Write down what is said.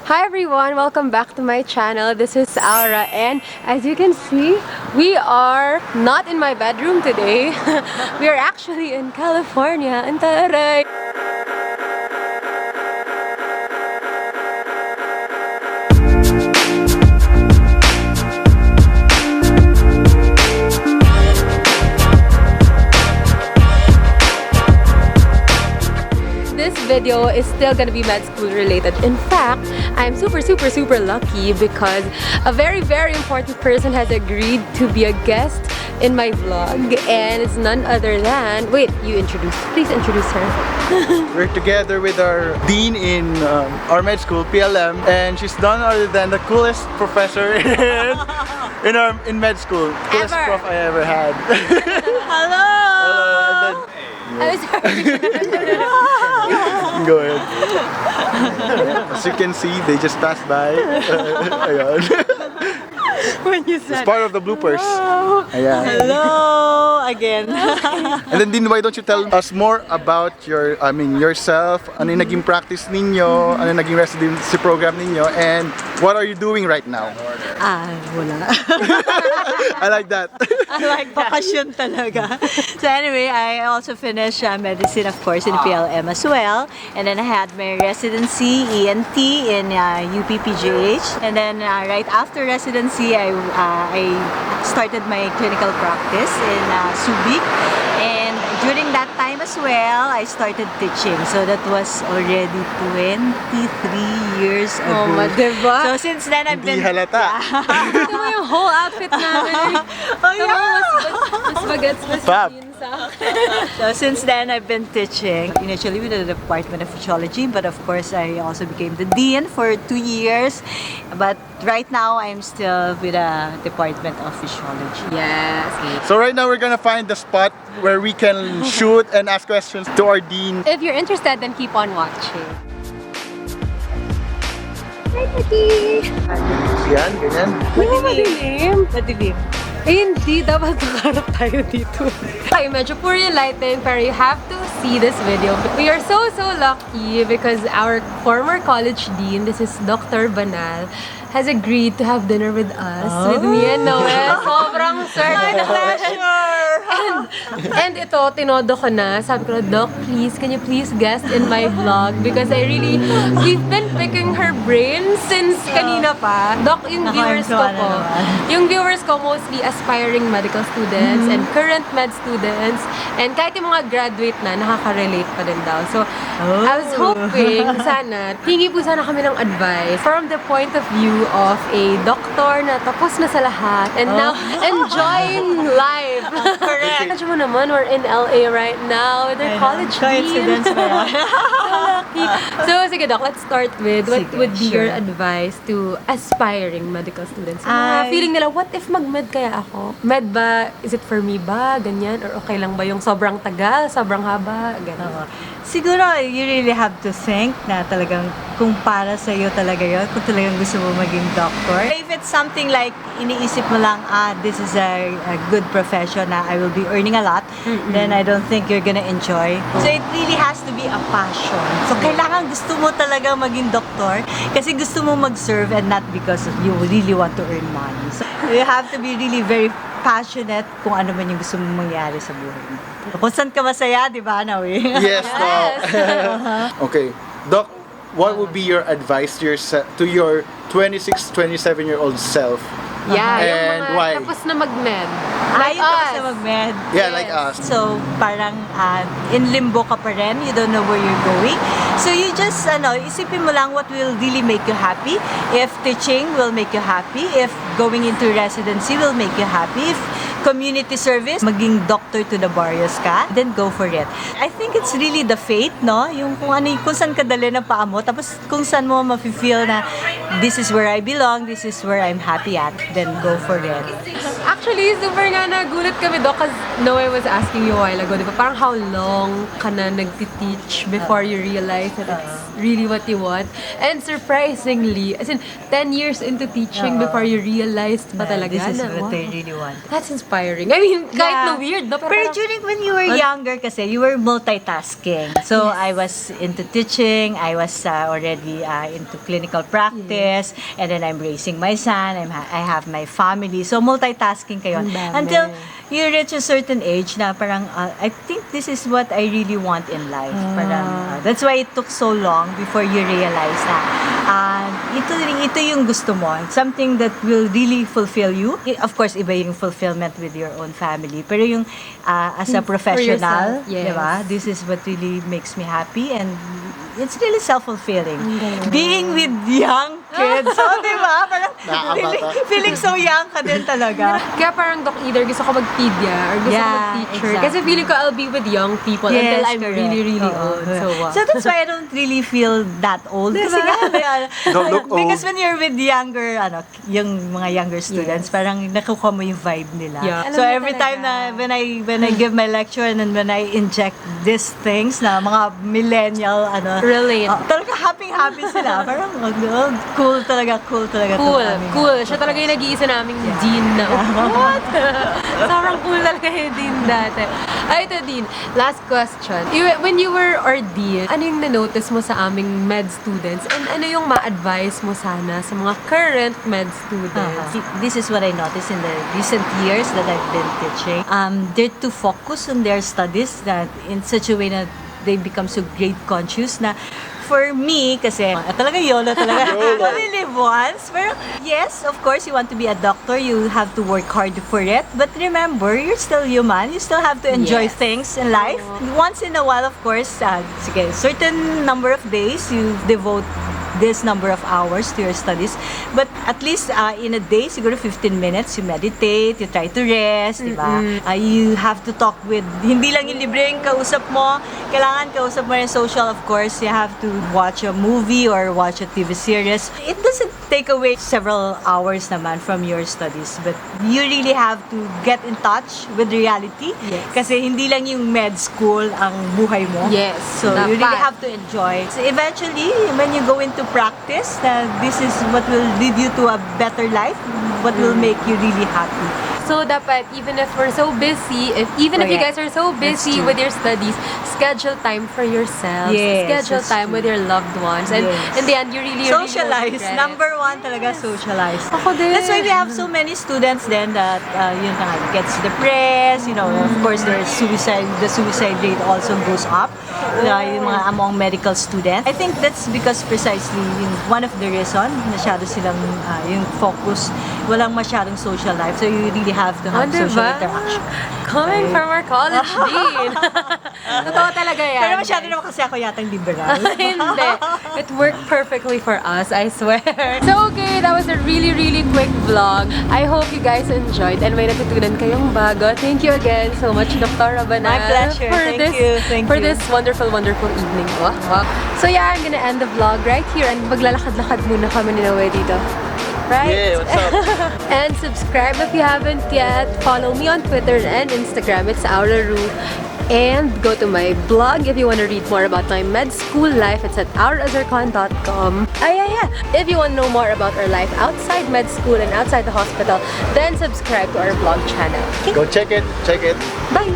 Hi everyone, welcome back to my channel. This is Aura, and as you can see, we are not in my bedroom today. We are actually in California, in Taray. This video is still gonna be med school related. In fact, I'm super lucky because a very important person has agreed to be a guest in my vlog, and it's none other than, wait, please introduce her. We're together with our dean in our med school, PLM, and she's none other than the coolest professor in med school. Coolest prof I ever had. Hello! Hello! I'm sorry. Go ahead. As you can see, they just passed by. Ayan. When you said, it's part of the bloopers. Ayan. Hello again. And then Dean, why don't you tell us more about yourself? Ano yung naging practice ninyo? Ano yung naging residency program ninyo? And what are you doing right now? Wala. I like that. I like bakasyon talaga. So anyway, I also finished medicine, of course, in PLM as well. And then I had my residency, ENT, in UPPGH. And then right after residency, I started my clinical practice in Subic. And during that time as well, I started teaching. So that was already 23 years ago. oh, diba? So since then, I've Hindi been... halata. Ito mo yung whole outfit namin. Oh yeah! Mas bagets mas Fab. yun sa akin. So since then, I've been teaching initially with the Department of Physiology, but of course, I also became the dean for 2 years. But right now, I'm still with the Department of Physiology. Yes. So right now we're gonna find the spot where we can shoot and ask questions to our dean. If you're interested, then keep on watching. Hi, Taki! Yan, ganyan. Madilim. Madilim. Eh, hindi. Dapat tukarap tayo dito. Okay, medyo poor yung lighting, pero you have to see this video. We are so lucky because our former college dean, this is Dr. Banal, has agreed to have dinner with us, with me and Noel. Sobrang Pleasure! And ito, tinodo ko na. Sabi ko, Doc, please, can you please guest in my vlog? Because we've been picking her brain since kanina pa. Doc, yung viewers ko po. Yung viewers ko mostly aspiring medical students and current med students. And kahit yung mga graduate na, nakaka-relate pa din daw. So, I was hoping, sana, hingi po sana kami ng advice from the point of view of a doctor na tapos na sa lahat and now enjoying life. Correct. Imagine mo naman, we're in LA right now with our college Coincidence dean. ba yan? So lucky. So, sige Doc, let's start with what Sige, would be your sure. advice to aspiring medical students? Yung mga Ay. feeling nila, what if mag-med kaya ako? Med ba? Is it for me ba? Ganyan? Or okay lang ba yung sobrang tagal, sobrang haba? Ganyan. Siguro, you really have to think na talagang kung para sa iyo talaga yun, kung talagang gusto mo maging doctor. If it's something like, iniisip mo lang, this is a good profession na I will be earning a lot, then I don't think you're gonna enjoy. So it really has to be a passion. So kailangan gusto mo talaga maging doctor kasi gusto mo mag-serve and not because you really want to earn money. So you have to be really very passionate kung ano man yung gusto mong mangyari sa buhay mo. Kung saan ka masaya, di ba, Nawi? Yes, Doc. Okay, Doc, what would be your advice to your 26, 27-year-old self? Yeah, yung And mga why? tapos na mag-med. Like us. Na mag-med. Yeah, like us. So, parang in limbo ka pa rin. You don't know where you're going. So, you just, isipin mo lang what will really make you happy. If teaching will make you happy. If going into residency will make you happy. If community service, maging doctor to the barrios ka, then go for it. I think it's really the fate, no? Yung kung saan ka dali ng paa mo, tapos kung saan mo mafe-feel na this is where I belong, this is where I'm happy at, then go for it. Actually, super nga nagulat kami, Doc, because Noe was asking you a while ago, di ba? Parang how long ka na nagti-teach before you realize that it's really what you want? And surprisingly, as in, 10 years into teaching before you realized pa talaga This is na, what wow, I really want. that's inspiring. I mean, kahit na weird, no? Pero parang- during when you were younger kasi, you were multitasking. So, I was into teaching, I was already into clinical practice, and then I'm raising my son, I have my family. So, multitasking kayo. Ang dami. Until you reach a certain age na parang, I think this is what I really want in life. Parang, that's why it took so long before you realize na ito yung gusto mo. Something that will really fulfill you. Of course, iba yung fulfillment with your own family. Pero yung as a professional, yourself, yes. diba? This is what really makes me happy, and it's really self-fulfilling. Being with young kids. So, diba? Parang feeling so young ka din talaga. Kaya parang, Doc, either gusto ko mag-pedia or gusto ko Yeah, mag-teacher. exactly. Kasi feeling ko I'll be with young people until I'm correct. really, really Oo. old. So, wow. So that's why I don't really feel that old. Kasi nga, Don't look because old. when you're with younger, yung mga younger students, parang nakukuha mo yung vibe nila. Yeah. So Alam mo every talaga. time na when I give my lecture and then when I inject these things na mga millennial, Relate. talaga happy sila. Parang cool talaga Cool, to. cool. Siya talaga yung nag-iisa naming dean na, what? Sobrang cool talaga yung dean dati. Ay, ito, Dean. Last question. When you were ordained, ano yung na-notice mo sa aming med students? And ano yung ma-advise mo sana sa mga current med students? This is what I noticed in the recent years that I've been teaching. They're too focused on their studies that in such a way that they become so grade conscious na for me, kasi talaga YOLO talaga. You only live once. Pero yes, of course, you want to be a doctor. You have to work hard for it. But remember, you're still human. You still have to enjoy Yes. things in life. Once in a while, of course, sige, certain number of days, you devote this number of hours to your studies. But at least in a day, siguro 15 minutes, you meditate, you try to rest, di ba? You have to talk with, hindi lang yung libre yung kausap mo, kailangan kausap mo rin social, of course. You have to watch a movie or watch a TV series. It doesn't take away several hours naman from your studies, but you really have to get in touch with reality. Yes. Kasi hindi lang yung med school ang buhay mo. Yes, So you really dapat. have to enjoy. So eventually, when you go into practice, this is what will lead you to a better life, what will make you really happy. So, dapat, even if we're so busy, even if you guys are so busy true. with your studies, schedule time for yourselves. Yes, Schedule that's time with your loved ones. And Yes. in the end, you really Socialize. won't regret. Number one talaga, socialize. Ako din. That's why we have so many students then that yun na nga, gets depressed, of course the suicide rate also goes up, yung mga among medical students. I think that's because precisely one of the reason, masyado silang yung focus, walang masyadong social life. So you really have to have social interaction. Coming from our college dean. Totoo talaga yan. Pero masyado naman kasi ako yatang liberal. Hindi. It worked perfectly for us, I swear. So, okay, that was a really, really quick vlog. I hope you guys enjoyed and may natutunan kayong bago. Thank you again so much, DoktAura Banal. My pleasure. Thank for you. this wonderful, wonderful evening. Wow. So, yeah, I'm gonna end the vlog right here and maglalakad-lakad muna kami ni Noe dito. Right? Yeah, what's up? And subscribe if you haven't yet. Follow me on Twitter and Instagram. It's Auraru. And go to my blog if you want to read more about my med school life. It's at aurazircon.com. Yeah. If you want to know more about our life outside med school and outside the hospital, then subscribe to our blog channel. Okay? Go check it. Bye!